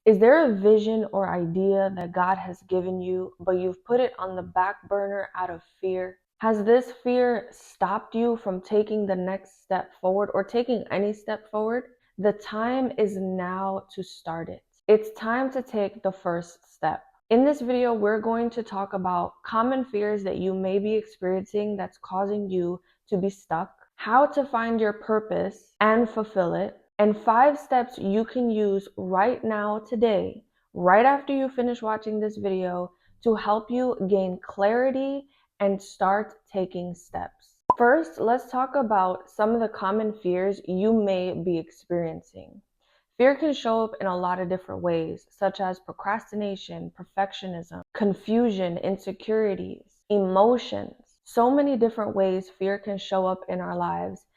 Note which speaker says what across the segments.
Speaker 1: Is there a vision or idea that God has given you, but you've put it on the back burner out of fear? Has this fear stopped you from taking the next step forward or taking any step forward? The time is now to start it. It's time to take the first step. In this video, we're going to talk about common fears that you may be experiencing that's causing you to be stuck, how to find your purpose and fulfill it, and 5 steps you can use right now today, right after you finish watching this video, to help you gain clarity and start taking steps. First, let's talk about some of the common fears you may be experiencing. Fear can show up in a lot of different ways, such as procrastination, perfectionism, confusion, insecurities, emotions. So many different ways fear can show up in our lives.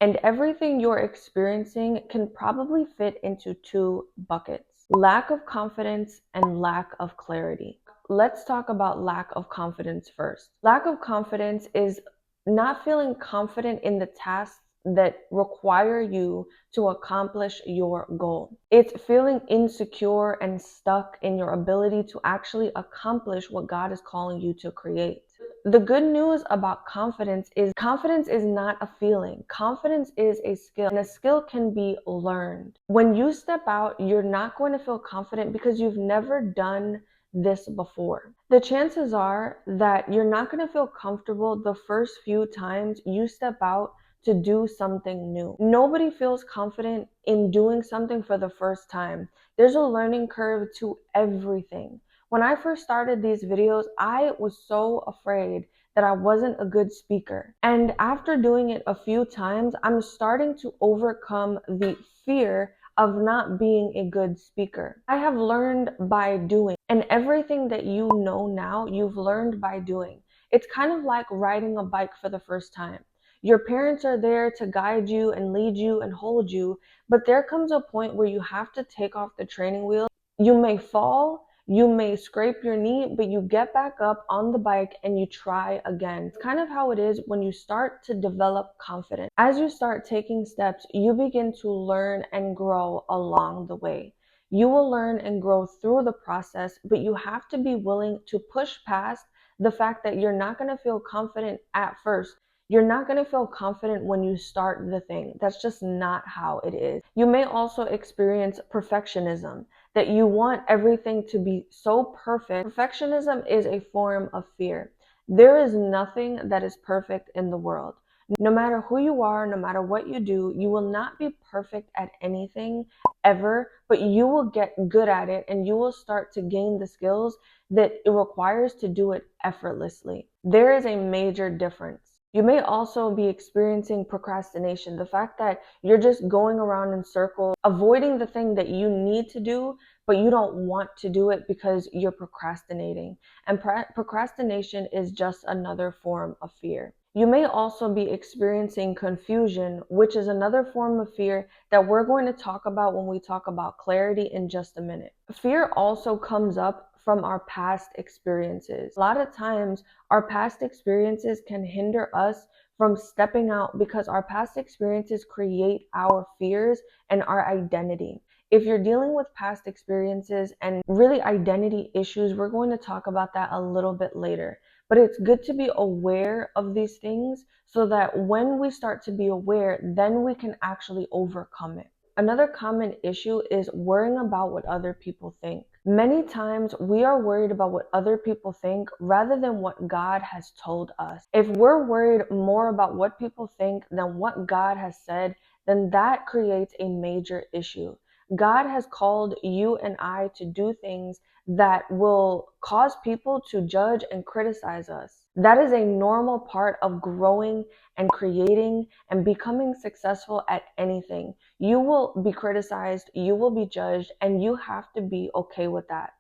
Speaker 1: And everything you're experiencing can probably fit into 2 buckets: lack of confidence and lack of clarity. Let's talk about lack of confidence first. Lack of confidence is not feeling confident in the tasks that require you to accomplish your goal. It's feeling insecure and stuck in your ability to actually accomplish what God is calling you to create. The good news about confidence is not a feeling. Confidence is a skill, and a skill can be learned. When you step out, you're not going to feel confident because you've never done this before. The chances are that you're not going to feel comfortable the first few times you step out to do something new. Nobody feels confident in doing something for the first time. There's a learning curve to everything. When I first started these videos, I was so afraid that I wasn't a good speaker. And after doing it a few times, I'm starting to overcome the fear of not being a good speaker. I have learned by doing, and everything that you know now, you've learned by doing. It's kind of like riding a bike for the first time. Your parents are there to guide you and lead you and hold you, but there comes a point where you have to take off the training wheel. You may fall, you may scrape your knee, but you get back up on the bike and you try again. It's kind of how it is when you start to develop confidence. As you start taking steps, you begin to learn and grow along the way. You will learn and grow through the process, but you have to be willing to push past the fact that you're not going to feel confident at first. You're not going to feel confident when you start the thing. That's just not how it is. You may also experience perfectionism, that you want everything to be so perfect. Perfectionism is a form of fear. There is nothing that is perfect in the world. No matter who you are, no matter what you do, you will not be perfect at anything ever, but you will get good at it and you will start to gain the skills that it requires to do it effortlessly. There is a major difference. You may also be experiencing procrastination, the fact that you're just going around in circles, avoiding the thing that you need to do, but you don't want to do it because you're procrastinating. And procrastination is just another form of fear. You may also be experiencing confusion, which is another form of fear that we're going to talk about when we talk about clarity in just a minute. Fear also comes up from our past experiences. A lot of times, our past experiences can hinder us from stepping out because our past experiences create our fears and our identity. If you're dealing with past experiences and really identity issues, we're going to talk about that a little bit later. But it's good to be aware of these things so that when we start to be aware, then we can actually overcome it. Another common issue is worrying about what other people think. Many times we are worried about what other people think rather than what God has told us. If we're worried more about what people think than what God has said, then that creates a major issue. God has called you and I to do things that will cause people to judge and criticize us. That is a normal part of growing and creating and becoming successful at anything. You will be criticized, you will be judged, and you have to be okay with that.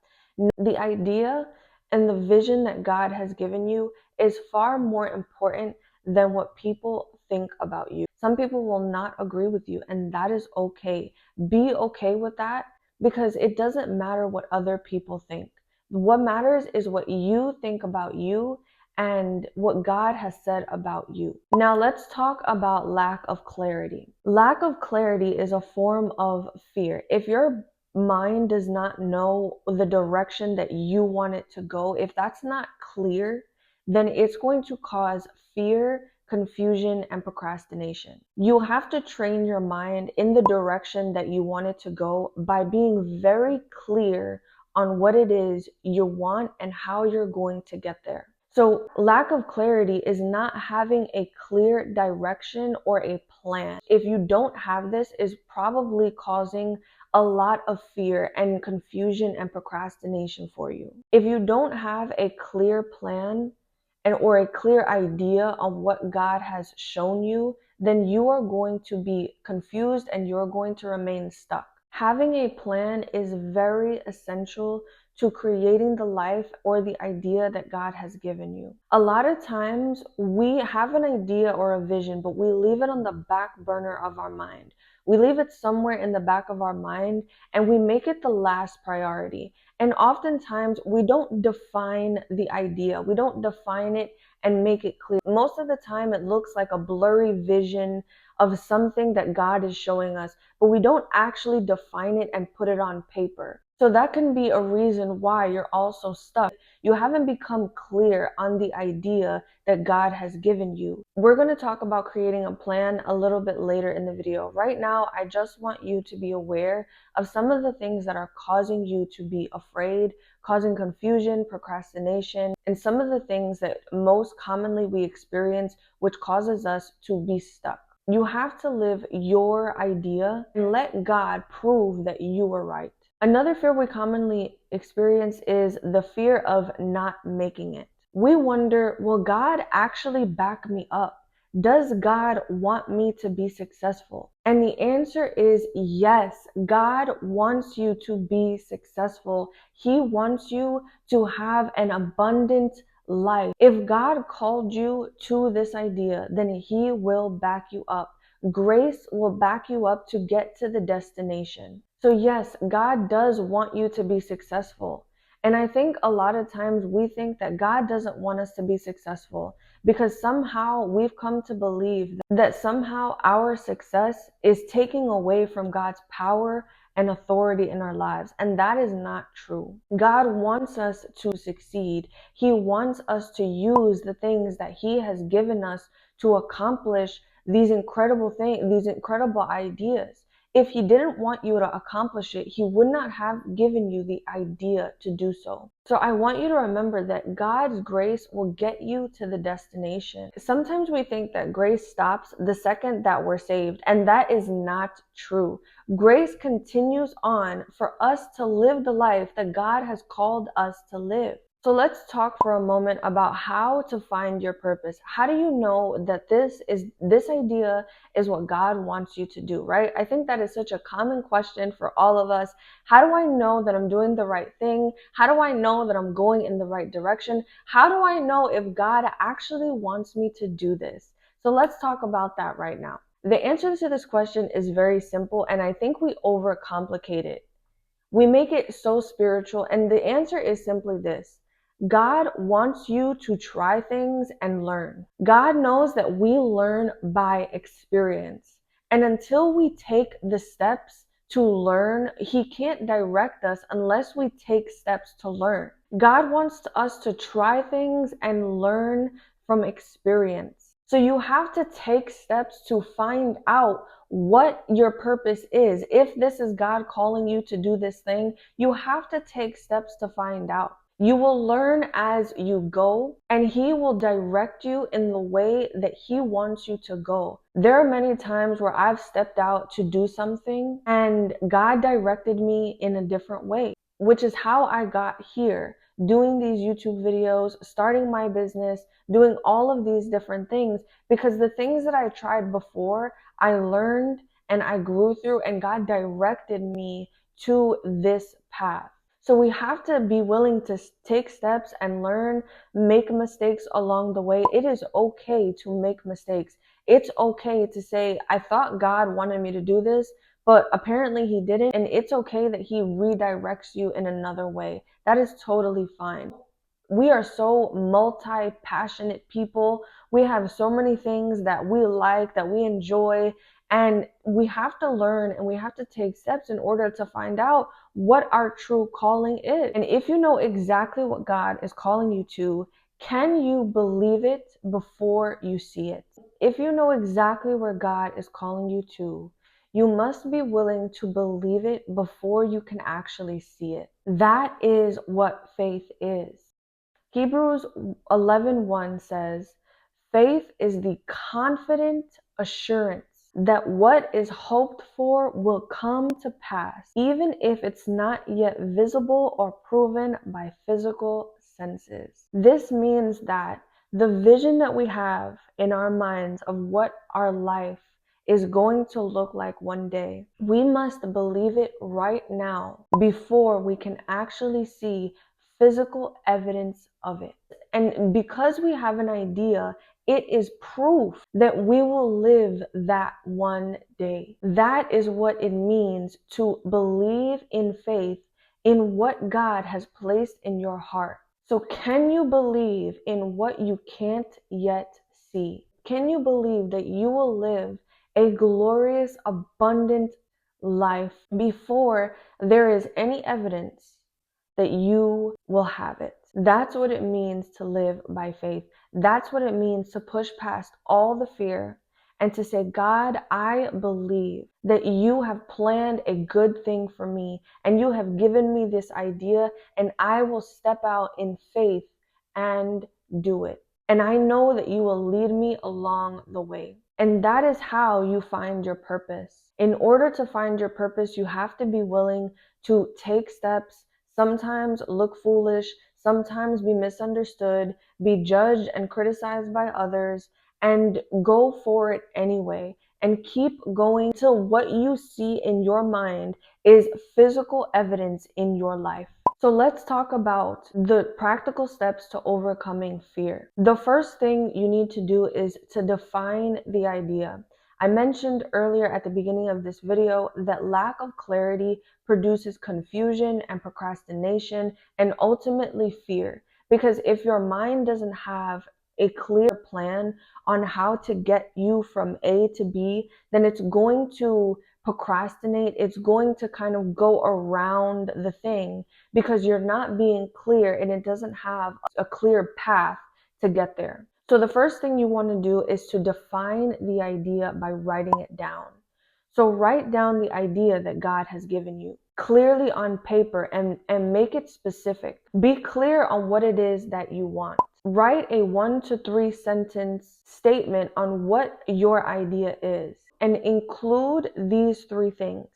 Speaker 1: The idea and the vision that God has given you is far more important than what people think about you. Some people will not agree with you, and that is okay. Be okay with that because it doesn't matter what other people think. What matters is what you think about you and what God has said about you. Now let's talk about lack of clarity. Lack of clarity is a form of fear. If your mind does not know the direction that you want it to go, if that's not clear, then it's going to cause fear, confusion, and procrastination. You have to train your mind in the direction that you want it to go by being very clear on what it is you want and how you're going to get there. So, lack of clarity is not having a clear direction or a plan. If you don't have this, is probably causing a lot of fear and confusion and procrastination for you. If you don't have a clear plan and or a clear idea on what God has shown you, then you are going to be confused and you're going to remain stuck. Having a plan is very essential to creating the life or the idea that God has given you. A lot of times we have an idea or a vision, but we leave it on the back burner of our mind. We leave it somewhere in the back of our mind and we make it the last priority. And oftentimes we don't define the idea. We don't define it and make it clear. Most of the time it looks like a blurry vision of something that God is showing us, but we don't actually define it and put it on paper. So that can be a reason why you're also stuck. You haven't become clear on the idea that God has given you. We're going to talk about creating a plan a little bit later in the video. Right now, I just want you to be aware of some of the things that are causing you to be afraid, causing confusion, procrastination, and some of the things that most commonly we experience, which causes us to be stuck. You have to live your idea and let God prove that you were right. Another fear we commonly experience is the fear of not making it. We wonder, will God actually back me up? Does God want me to be successful? And the answer is yes. God wants you to be successful. He wants you to have an abundant life. If God called you to this idea, then He will back you up. Grace will back you up to get to the destination. So yes, God does want you to be successful. And I think a lot of times we think that God doesn't want us to be successful because somehow we've come to believe that somehow our success is taking away from God's power and authority in our lives. And that is not true. God wants us to succeed. He wants us to use the things that He has given us to accomplish these incredible things, these incredible ideas. If He didn't want you to accomplish it, He would not have given you the idea to do so. So I want you to remember that God's grace will get you to the destination. Sometimes we think that grace stops the second that we're saved, and that is not true. Grace continues on for us to live the life that God has called us to live. So let's talk for a moment about how to find your purpose. How do you know that this idea is what God wants you to do, right? I think that is such a common question for all of us. How do I know that I'm doing the right thing? How do I know that I'm going in the right direction? How do I know if God actually wants me to do this? So let's talk about that right now. The answer to this question is very simple, and I think we overcomplicate it. We make it so spiritual, and the answer is simply this. God wants you to try things and learn. God knows that we learn by experience. And until we take the steps to learn, He can't direct us unless we take steps to learn. God wants us to try things and learn from experience. So you have to take steps to find out what your purpose is. If this is God calling you to do this thing, you have to take steps to find out. You will learn as you go, and He will direct you in the way that He wants you to go. There are many times where I've stepped out to do something and God directed me in a different way, which is how I got here, doing these YouTube videos, starting my business, doing all of these different things, because the things that I tried before, I learned and I grew through, and God directed me to this path. So we have to be willing to take steps and learn, make mistakes along the way. It is okay to make mistakes. It's okay to say, I thought God wanted me to do this, but apparently He didn't. And it's okay that He redirects you in another way. That is totally fine. We are so multi-passionate people. We have so many things that we like, that we enjoy, And we have to learn and we have to take steps in order to find out what our true calling is. And if you know exactly what God is calling you to, can you believe it before you see it? If you know exactly where God is calling you to, you must be willing to believe it before you can actually see it. That is what faith is. Hebrews 11:1 says, faith is the confident assurance that what is hoped for will come to pass, even if it's not yet visible or proven by physical senses. This means that the vision that we have in our minds of what our life is going to look like one day, we must believe it right now before we can actually see physical evidence of it. And because we have an idea, it is proof that we will live that one day. That is what it means to believe in faith in what God has placed in your heart. So can you believe in what you can't yet see? Can you believe that you will live a glorious, abundant life before there is any evidence that you will have it? That's what it means to live by faith. That's what it means to push past all the fear and to say, God, I believe that you have planned a good thing for me and you have given me this idea, and I will step out in faith and do it. And I know that you will lead me along the way. And that is how you find your purpose. In order to find your purpose, you have to be willing to take steps, sometimes look foolish, sometimes be misunderstood, be judged and criticized by others, and go for it anyway. And keep going till what you see in your mind is physical evidence in your life. So let's talk about the practical steps to overcoming fear. The first thing you need to do is to define the idea. I mentioned earlier at the beginning of this video that lack of clarity produces confusion and procrastination and ultimately fear. Because if your mind doesn't have a clear plan on how to get you from A to B, then it's going to procrastinate. It's going to kind of go around the thing because you're not being clear and it doesn't have a clear path to get there. So the first thing you want to do is to define the idea by writing it down. So write down the idea that God has given you clearly on paper and make it specific. Be clear on what it is that you want. Write a 1 to 3 sentence statement on what your idea is and include these 3 things.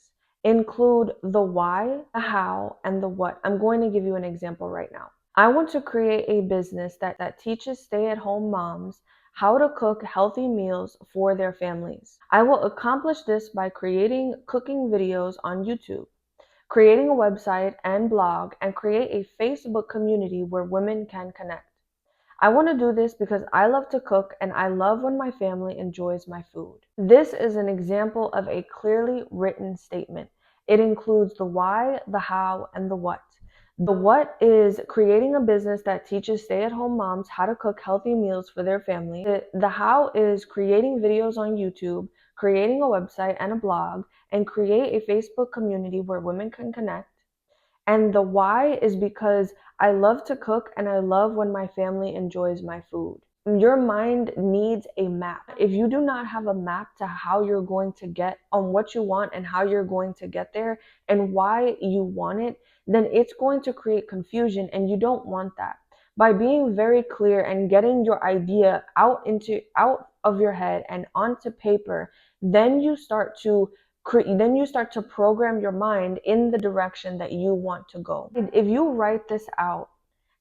Speaker 1: Include the why, the how, and the what. I'm going to give you an example right now. I want to create a business that teaches stay-at-home moms how to cook healthy meals for their families. I will accomplish this by creating cooking videos on YouTube, creating a website and blog, and create a Facebook community where women can connect. I want to do this because I love to cook and I love when my family enjoys my food. This is an example of a clearly written statement. It includes the why, the how, and the what. The what is creating a business that teaches stay-at-home moms how to cook healthy meals for their family. The how is creating videos on YouTube, creating a website and a blog, and create a Facebook community where women can connect. And the why is because I love to cook and I love when my family enjoys my food. Your mind needs a map. If you do not have a map to how you're going to get on what you want and how you're going to get there and why you want it, then it's going to create confusion, and you don't want that. By being very clear and getting your idea out of your head and onto paper, then you start to program your mind in the direction that you want to go. If you write this out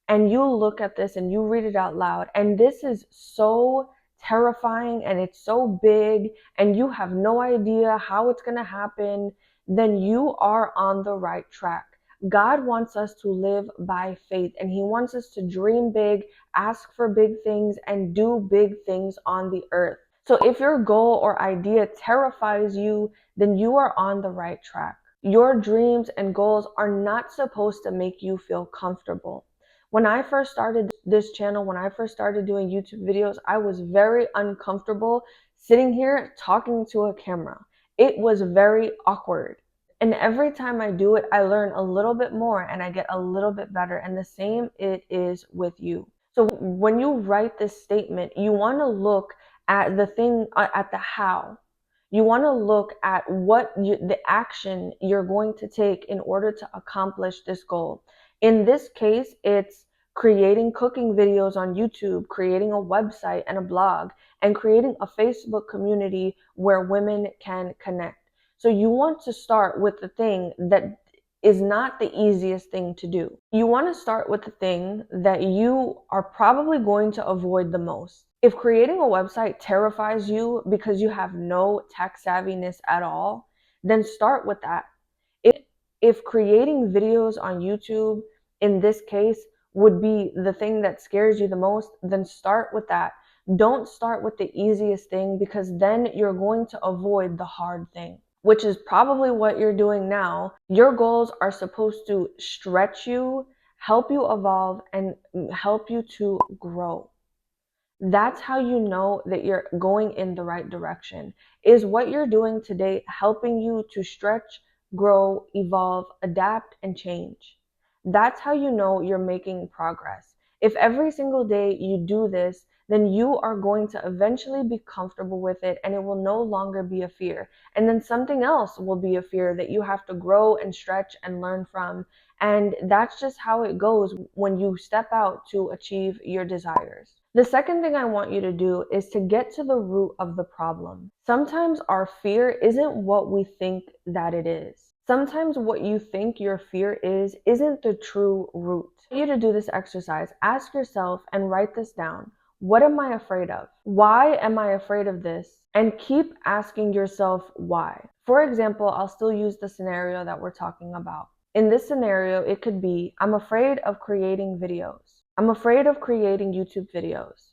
Speaker 1: and you look at this and you read it out loud, and this is so terrifying and it's so big and you have no idea how it's going to happen, then you are on the right track. God wants us to live by faith, and he wants us to dream big, ask for big things, and do big things on the earth. So if your goal or idea terrifies you, then you are on the right track. Your dreams and goals are not supposed to make you feel comfortable. When I first started this channel, when I first started doing YouTube videos, I was very uncomfortable sitting here talking to a camera. It was very awkward. And every time I do it, I learn a little bit more and I get a little bit better. And the same it is with you. So when you write this statement, you want to look at the thing, at the how. You want to look at the action you're going to take in order to accomplish this goal. In this case, it's creating cooking videos on YouTube, creating a website and a blog, and creating a Facebook community where women can connect. So you want to start with the thing that is not the easiest thing to do. You want to start with the thing that you are probably going to avoid the most. If creating a website terrifies you because you have no tech savviness at all, then start with that. If creating videos on YouTube, in this case, would be the thing that scares you the most, then start with that. Don't start with the easiest thing, because then you're going to avoid the hard thing, which is probably what you're doing now. Your goals are supposed to stretch you, help you evolve, and help you to grow. That's how you know that you're going in the right direction. Is what you're doing today helping you to stretch, grow, evolve, adapt, and change? That's how you know you're making progress. If every single day you do this, then you are going to eventually be comfortable with it and it will no longer be a fear. And then something else will be a fear that you have to grow and stretch and learn from. And that's just how it goes when you step out to achieve your desires. The second thing I want you to do is to get to the root of the problem. Sometimes our fear isn't what we think that it is. Sometimes what you think your fear is isn't the true root. I want you to do this exercise. Ask yourself and write this down. What am I afraid of? Why am I afraid of this? And keep asking yourself why. For example, I'll still use the scenario that we're talking about. In this scenario, it could be, I'm afraid of creating videos. I'm afraid of creating YouTube videos.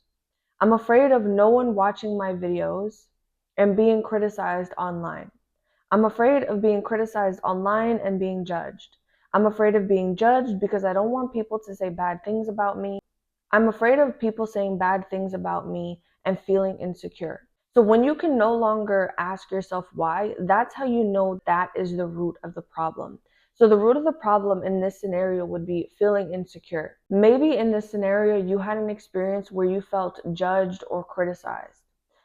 Speaker 1: I'm afraid of no one watching my videos and being criticized online. I'm afraid of being criticized online and being judged. I'm afraid of being judged because I don't want people to say bad things about me. I'm afraid of people saying bad things about me and feeling insecure. So when you can no longer ask yourself why, that's how you know that is the root of the problem. So the root of the problem in this scenario would be feeling insecure. Maybe in this scenario, you had an experience where you felt judged or criticized.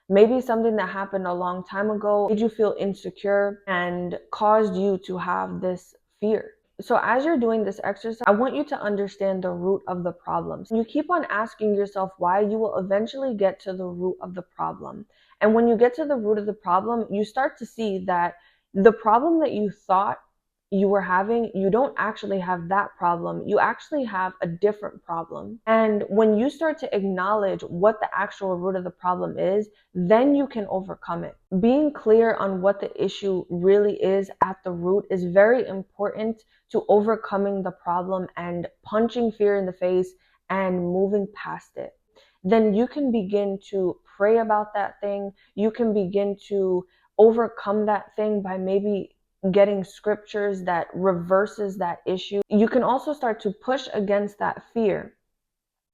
Speaker 1: Maybe something that happened a long time ago made you feel insecure and caused you to have this fear. So as you're doing this exercise, I want you to understand the root of the problem. So you keep on asking yourself why, you will eventually get to the root of the problem. And when you get to the root of the problem, you start to see that the problem that you thought you were having, you don't actually have that problem. You actually have a different problem. And when you start to acknowledge what the actual root of the problem is, then you can overcome it. Being clear on what the issue really is at the root is very important to overcoming the problem and punching fear in the face and moving past it. Then you can begin to pray about that thing. You can begin to overcome that thing by maybe getting scriptures that reverses that issue. You can also start to push against that fear.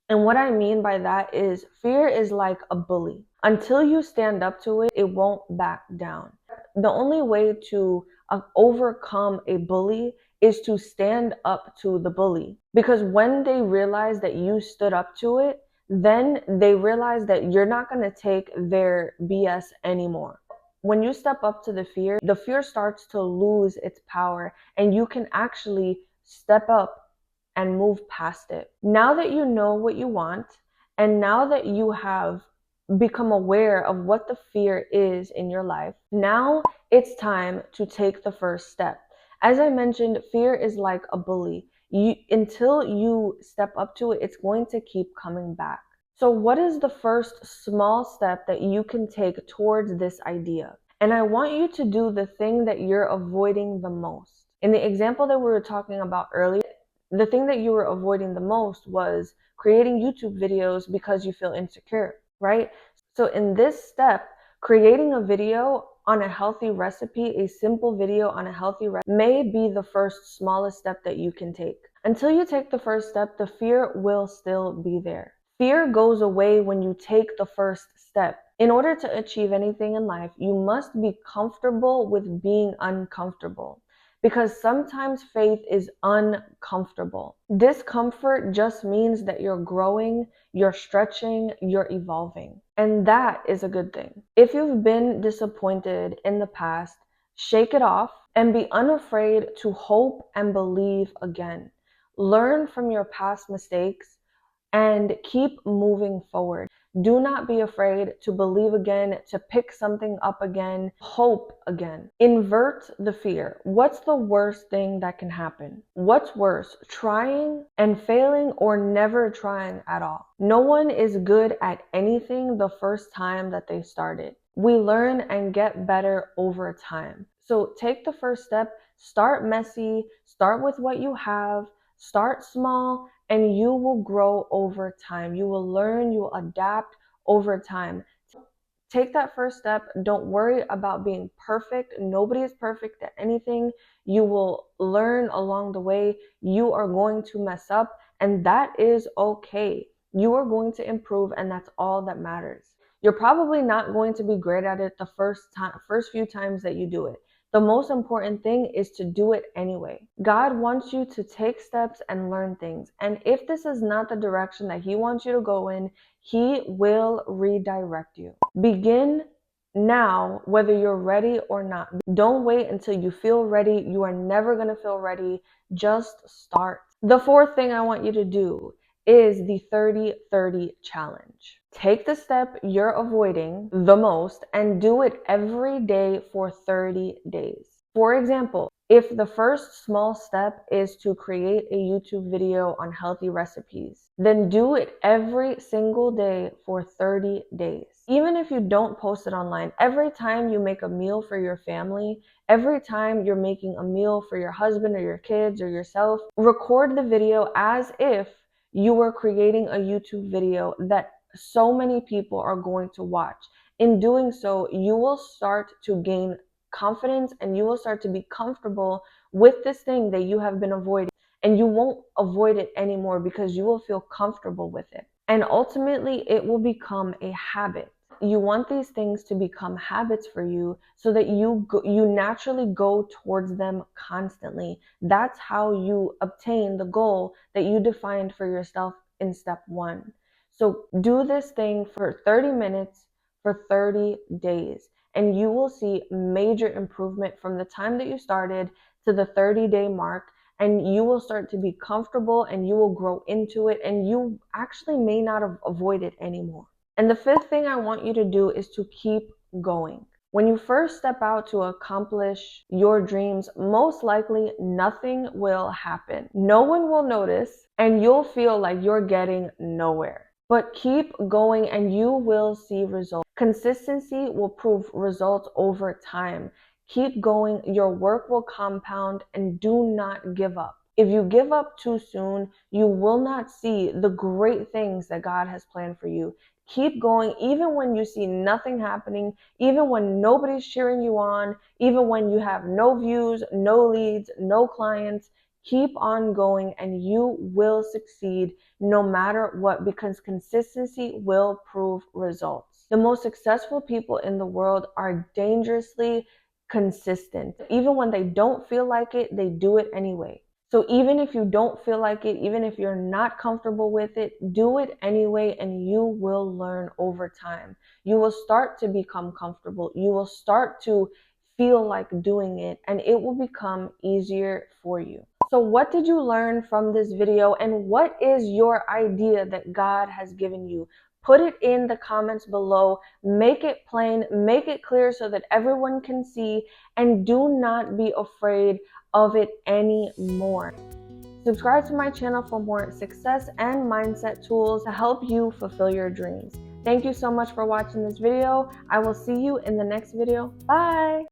Speaker 1: And what I mean by that is fear is like a bully. Until you stand up to it, it won't back down. The only way to overcome a bully is to stand up to the bully. Because when they realize that you stood up to it, then they realize that you're not going to take their BS anymore. When you step up to the fear starts to lose its power and you can actually step up and move past it. Now that you know what you want, and now that you have become aware of what the fear is in your life, now it's time to take the first step. As I mentioned, fear is like a bully. Until you step up to it, it's going to keep coming back. So what is the first small step that you can take towards this idea? And I want you to do the thing that you're avoiding the most. In the example that we were talking about earlier, the thing that you were avoiding the most was creating YouTube videos because you feel insecure, right? So in this step, creating a video on a healthy recipe, a simple video on a healthy recipe, may be the first smallest step that you can take. Until you take the first step, the fear will still be there. Fear goes away when you take the first step. In order to achieve anything in life, you must be comfortable with being uncomfortable, because sometimes faith is uncomfortable. Discomfort just means that you're growing, you're stretching, you're evolving. And that is a good thing. If you've been disappointed in the past, shake it off and be unafraid to hope and believe again. Learn from your past mistakes and keep moving forward. Do not be afraid to believe again, to pick something up again, hope again. Invert the fear. What's the worst thing that can happen? What's worse, trying and failing or never trying at all? No one is good at anything the first time that they started. We learn and get better over time. So take the first step, start messy, start with what you have, start small, and you will grow over time. You will learn, you will adapt over time. Take that first step. Don't worry about being perfect. Nobody is perfect at anything. You will learn along the way. You are going to mess up, and that is okay. You are going to improve, and that's all that matters. You're probably not going to be great at it the first few times that you do it. The most important thing is to do it anyway. God wants you to take steps and learn things. And if this is not the direction that He wants you to go in, He will redirect you. Begin now, whether you're ready or not. Don't wait until you feel ready. You are never going to feel ready. Just start. The fourth thing I want you to do is the 30-30 challenge. Take the step you're avoiding the most and do it every day for 30 days. For example, if the first small step is to create a YouTube video on healthy recipes, then do it every single day for 30 days. Even if you don't post it online, every time you make a meal for your family, every time you're making a meal for your husband or your kids or yourself, record the video as if you were creating a YouTube video that so many people are going to watch. In doing so, you will start to gain confidence and you will start to be comfortable with this thing that you have been avoiding, and you won't avoid it anymore because you will feel comfortable with it, and ultimately it will become a habit. You want these things to become habits for you so that you naturally go towards them constantly. That's how you obtain the goal that you defined for yourself in step 1. So do this thing for 30 minutes for 30 days, and you will see major improvement from the time that you started to the 30-day mark, and you will start to be comfortable and you will grow into it, and you actually may not avoid it anymore. And the fifth thing I want you to do is to keep going. When you first step out to accomplish your dreams, most likely nothing will happen. No one will notice, and you'll feel like you're getting nowhere. But keep going and you will see results. Consistency will prove results over time. Keep going, your work will compound, and do not give up. If you give up too soon, you will not see the great things that God has planned for you. Keep going even when you see nothing happening, even when nobody's cheering you on, even when you have no views, no leads, no clients. Keep on going and you will succeed no matter what, because consistency will prove results. The most successful people in the world are dangerously consistent. Even when they don't feel like it, they do it anyway. So even if you don't feel like it, even if you're not comfortable with it, do it anyway and you will learn over time. You will start to become comfortable. You will start to feel like doing it and it will become easier for you. So what did you learn from this video, and what is your idea that God has given you? Put it in the comments below. Make it plain, make it clear so that everyone can see, and do not be afraid of it anymore. Subscribe to my channel for more success and mindset tools to help you fulfill your dreams. Thank you so much for watching this video. I will see you in the next video. Bye!